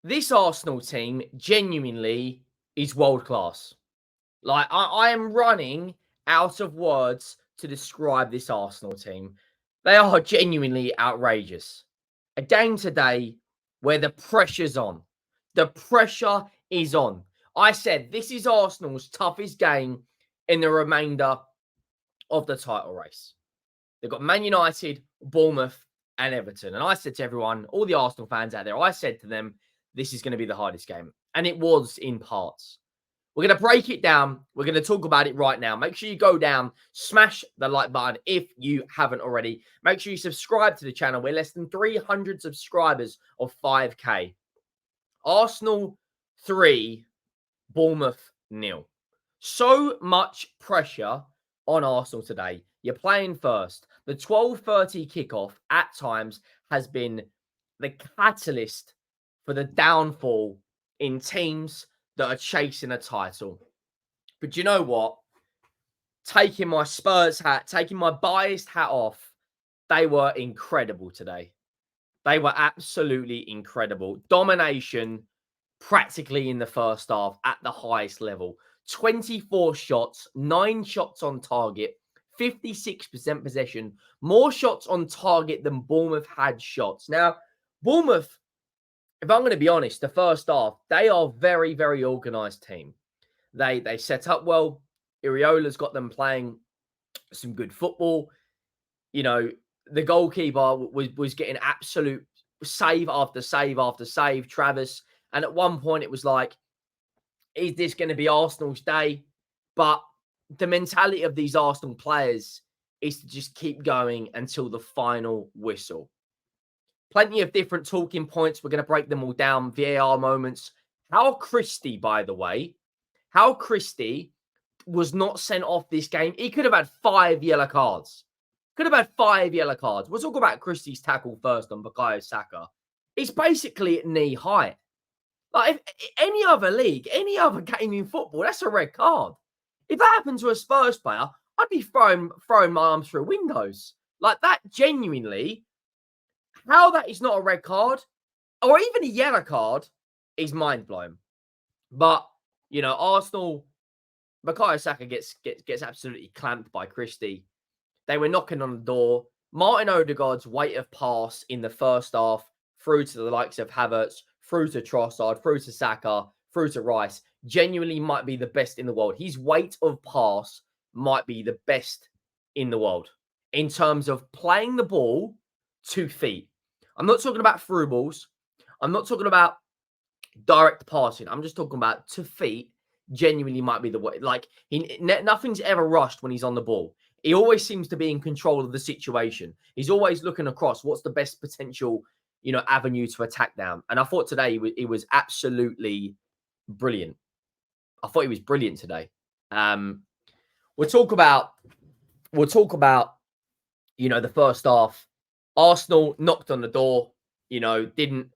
This Arsenal team genuinely is world class. Like, I am running out of words to describe this Arsenal team. They are genuinely outrageous. A game today where the pressure's on. The pressure is on. I said this is Arsenal's toughest game in the remainder of the title race. They've got Man United, Bournemouth, and Everton. And I said to everyone, all the Arsenal fans out there, I said to them, this is going to be the hardest game. And it was in parts. We're going to break it down. We're going to talk about it right now. Make sure you go down, smash the like button if you haven't already. Make sure you subscribe to the channel. We're less than 300 subscribers of 5K. Arsenal 3, Bournemouth 0. So much pressure on Arsenal today. You're playing first. The 12:30 kickoff at times has been the catalyst for the downfall in teams that are chasing a title. But you know what? Taking my Spurs hat, taking my biased hat off, they were incredible today. They were absolutely incredible. Domination practically in the first half at the highest level. 24 shots, 9 shots on target, 56% possession, more shots on target than Bournemouth had shots. Now, Bournemouth, if I'm going to be honest, the first half, they are a very, very organised team. They set up well. Iriola's got them playing some good football. You know, the goalkeeper was getting absolute save after save after save, Travis. And at one point, it was like, is this going to be Arsenal's day? But the mentality of these Arsenal players is to just keep going until the final whistle. Plenty of different talking points. We're going to break them all down. VAR moments. How Christie, by the way, how Christie was not sent off this game. He could have had 5 yellow cards. Could have had 5 yellow cards. We'll talk about Christie's tackle first on Bukayo Saka. It's basically at knee height. Like, if any other league, any other game in football, that's a red card. If that happened to a Spurs player, I'd be throwing my arms through windows. Like, that genuinely, how that is not a red card or even a yellow card is mind-blowing. But, you know, Arsenal, Bukayo Saka gets absolutely clamped by Christie. They were knocking on the door. Martin Odegaard's weight of pass in the first half through to the likes of Havertz, through to Trossard, through to Saka, through to Rice, genuinely might be the best in the world. His weight of pass might be the best in the world in terms of playing the ball 2 feet. I'm not talking about through balls. I'm not talking about direct passing. I'm just talking about 2 feet genuinely might be the way. Like, nothing's ever rushed when he's on the ball. He always seems to be in control of the situation. He's always looking across what's the best potential, you know, avenue to attack down. And I thought today he was absolutely brilliant. I thought he was brilliant today. We'll talk about, you know, the first half. Arsenal knocked on the door, you know, didn't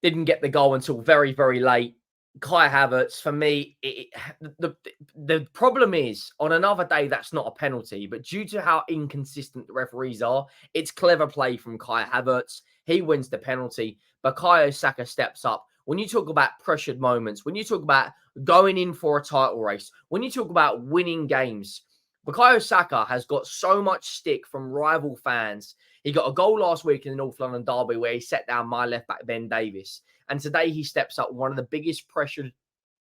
get the goal until very, very late. Kai Havertz, for me, the problem is, on another day, that's not a penalty. But due to how inconsistent the referees are, it's clever play from Kai Havertz. He wins the penalty. Bukayo Saka steps up. When you talk about pressured moments, when you talk about going in for a title race, when you talk about winning games, Bukayo Saka has got so much stick from rival fans. He got a goal last week in the North London derby where he set down my left back, Ben Davies. And today he steps up one of the biggest pressured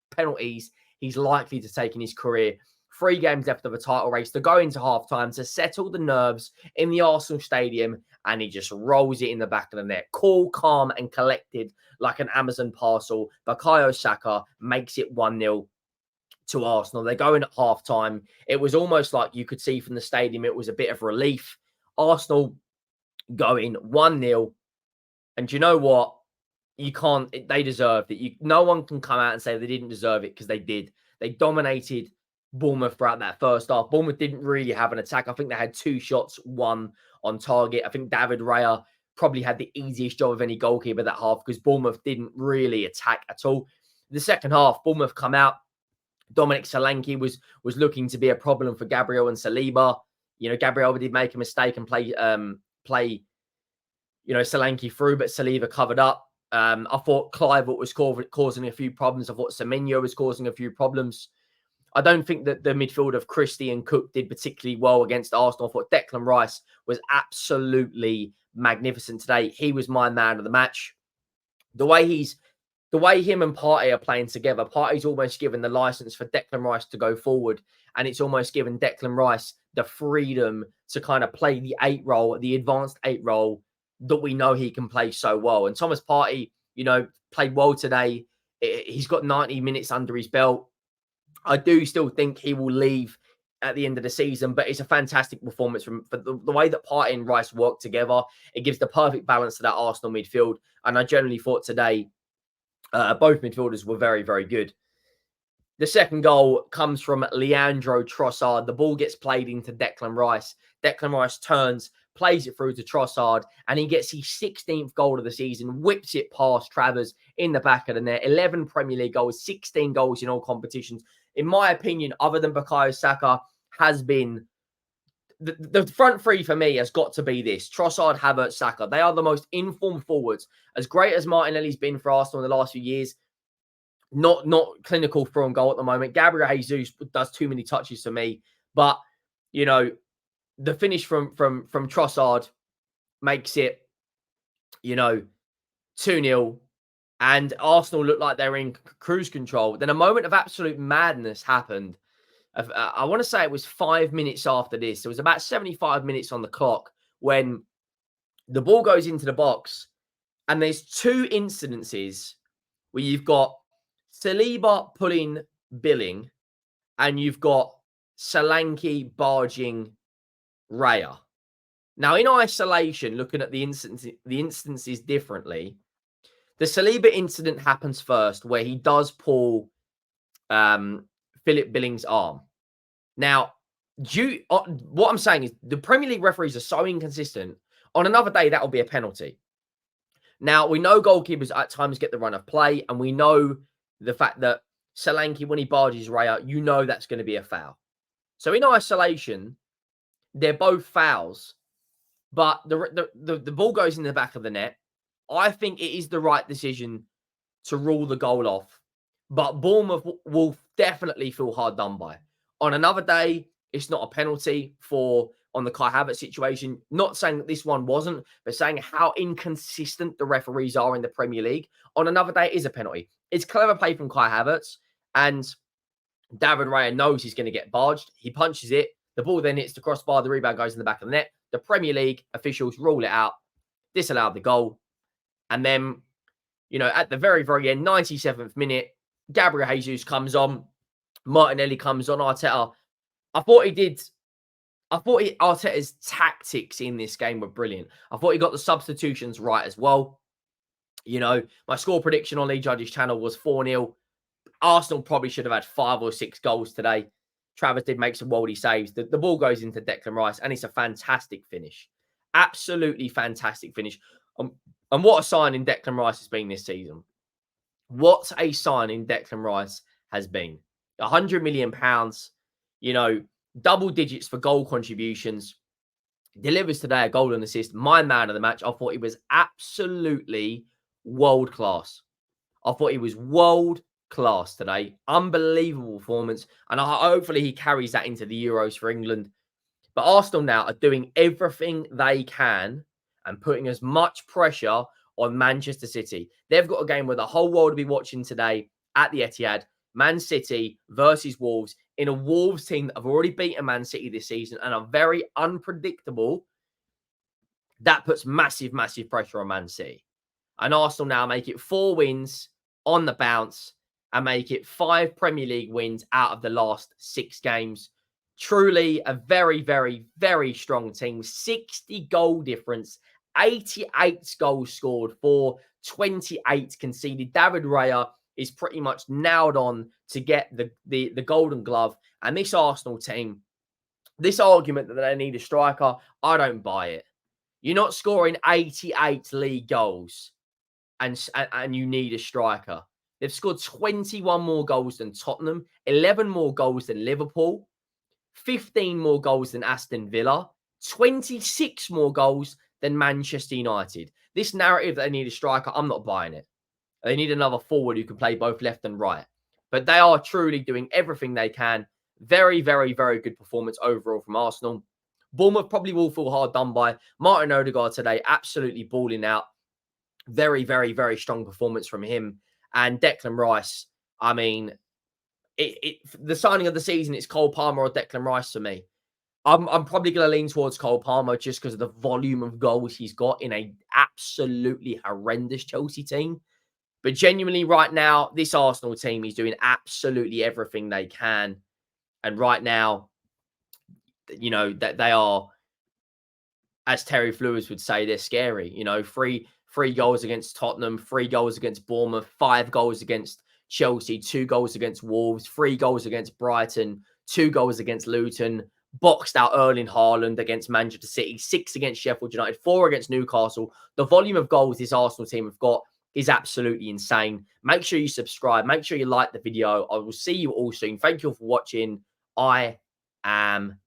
penalties he's likely to take in his career. 3 games left of a title race to go into halftime to settle the nerves in the Arsenal stadium. And he just rolls it in the back of the net. Cool, calm and collected like an Amazon parcel. Bukayo Saka makes it 1-0 to Arsenal. They go in at halftime. It was almost like you could see from the stadium, it was a bit of relief. Arsenal going 1-0. And you know what? You can't, they deserved it. No one can come out and say they didn't deserve it, because they did. They dominated Bournemouth throughout that first half. Bournemouth didn't really have an attack. I think they had 2 shots, 1 on target. I think David Raya probably had the easiest job of any goalkeeper that half, because Bournemouth didn't really attack at all. The second half, Bournemouth come out. Dominic Solanke was looking to be a problem for Gabriel and Saliba. You know, Gabriel did make a mistake and play, you know, Solanke through, but Saliba covered up. I thought Clivert was causing a few problems. I thought Semenyo was causing a few problems. I don't think that the midfield of Christie and Cook did particularly well against Arsenal. I thought Declan Rice was absolutely magnificent today. He was my man of the match. The way him and Partey are playing together, Partey's almost given the license for Declan Rice to go forward, and it's almost given Declan Rice the freedom to kind of play the 8 role, the advanced 8 role that we know he can play so well. And Thomas Partey, played well today. He's got 90 minutes under his belt. I do still think he will leave at the end of the season, but it's a fantastic performance for the way that Partey and Rice work together. It gives the perfect balance to that Arsenal midfield. And I generally thought today, both midfielders were very, very good. The second goal comes from Leandro Trossard. The ball gets played into Declan Rice. Declan Rice turns, plays it through to Trossard, and he gets his 16th goal of the season, whips it past Travers in the back of the net. 11 Premier League goals, 16 goals in all competitions. In my opinion, other than Bukayo Saka, has been the front three for me has got to be this. Trossard, Havertz, Saka. They are the most informed forwards. As great as Martinelli's been for Arsenal in the last few years, not clinical for on goal at the moment. Gabriel Jesus does too many touches to me. But, the finish from Trossard makes it, 2-0. And Arsenal look like they're in cruise control. Then a moment of absolute madness happened. I want to say it was 5 minutes after this. There was about 75 minutes on the clock when the ball goes into the box. And there's 2 incidences where you've got Saliba pulling Billing and you've got Solanke barging Raya. Now, in isolation, looking at the instances differently, the Saliba incident happens first, where he does pull Philip Billing's arm. Now, what I'm saying is the Premier League referees are so inconsistent. On another day, that will be a penalty. Now, we know goalkeepers at times get the run of play, and we know the fact that Solanke, when he barges Raya, that's going to be a foul. So in isolation, they're both fouls, but the ball goes in the back of the net. I think it is the right decision to rule the goal off, but Bournemouth will definitely feel hard done by. On another day, it's not a penalty on the Kai Havertz situation. Not saying that this one wasn't, but saying how inconsistent the referees are in the Premier League. On another day, it is a penalty. It's clever play from Kai Havertz, and David Raya knows he's going to get barged. He punches it. The ball then hits the crossbar. The rebound goes in the back of the net. The Premier League officials rule it out, disallow the goal. And then, at the very, very end, 97th minute, Gabriel Jesus comes on. Martinelli comes on. Arteta. Arteta's tactics in this game were brilliant. I thought he got the substitutions right as well. My score prediction on Lee Judge's channel was 4-0. Arsenal probably should have had 5 or 6 goals today. Travers did make some worldy saves. The ball goes into Declan Rice, and it's a fantastic finish. Absolutely fantastic finish. And what a signing Declan Rice has been this season. What a signing Declan Rice has been. £100 million, double digits for goal contributions. Delivers today a goal and assist. My man of the match. I thought he was absolutely world class. I thought he was world class today. Unbelievable performance. And hopefully he carries that into the Euros for England. But Arsenal now are doing everything they can and putting as much pressure on Manchester City. They've got a game where the whole world will be watching today at the Etihad. Man City versus Wolves, in a Wolves team that have already beaten Man City this season and are very unpredictable. That puts massive, massive pressure on Man City. And Arsenal now make it 4 wins on the bounce and make it 5 Premier League wins out of the last 6 games. Truly a very, very, very strong team. 60 goal difference, 88 goals scored for 28 conceded. David Raya is pretty much nailed on to get the Golden Glove. And this Arsenal team, this argument that they need a striker, I don't buy it. You're not scoring 88 league goals and you need a striker. They've scored 21 more goals than Tottenham, 11 more goals than Liverpool, 15 more goals than Aston Villa, 26 more goals than Manchester United. This narrative that they need a striker, I'm not buying it. They need another forward who can play both left and right. But they are truly doing everything they can. Very, very, very good performance overall from Arsenal. Bournemouth probably will feel hard done by. Martin Odegaard today, absolutely balling out. Very, very, very strong performance from him. And Declan Rice, I mean, the signing of the season, it's Cole Palmer or Declan Rice for me. I'm probably going to lean towards Cole Palmer just because of the volume of goals he's got in a absolutely horrendous Chelsea team. But genuinely, right now, this Arsenal team is doing absolutely everything they can. And right now, you know, that they are, as Terry Flewers would say, they're scary. You know, three goals against Tottenham, 3 goals against Bournemouth, 5 goals against Chelsea, 2 goals against Wolves, 3 goals against Brighton, 2 goals against Luton, boxed out Erling Haaland against Manchester City, 6 against Sheffield United, 4 against Newcastle. The volume of goals this Arsenal team have got is absolutely insane. Make sure you subscribe. Make sure you like the video. I will see you all soon. Thank you all for watching. I am